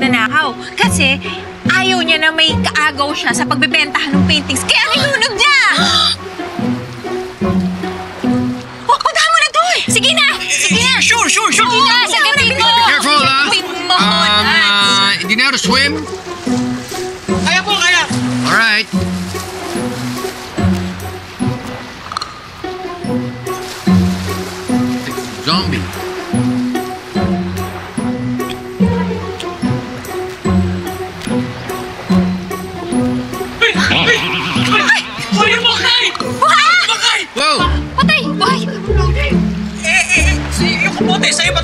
magnanakaw. Kasi ayaw niya na may kaagaw siya sa pagbebentahan ng paintings. Kaya nilunog niya! Oh, puntahan mo na to eh! Sige na! Sige na! Sure! Sige na! Sagutin mo! Careful, ha? Sagutin mo! Hindi na to swim? Kaya po, kaya! Alright. Zombie. Ay, bakay! Bakay! Whoa! Patay! Buhay! Yung kapote, sa'yo ba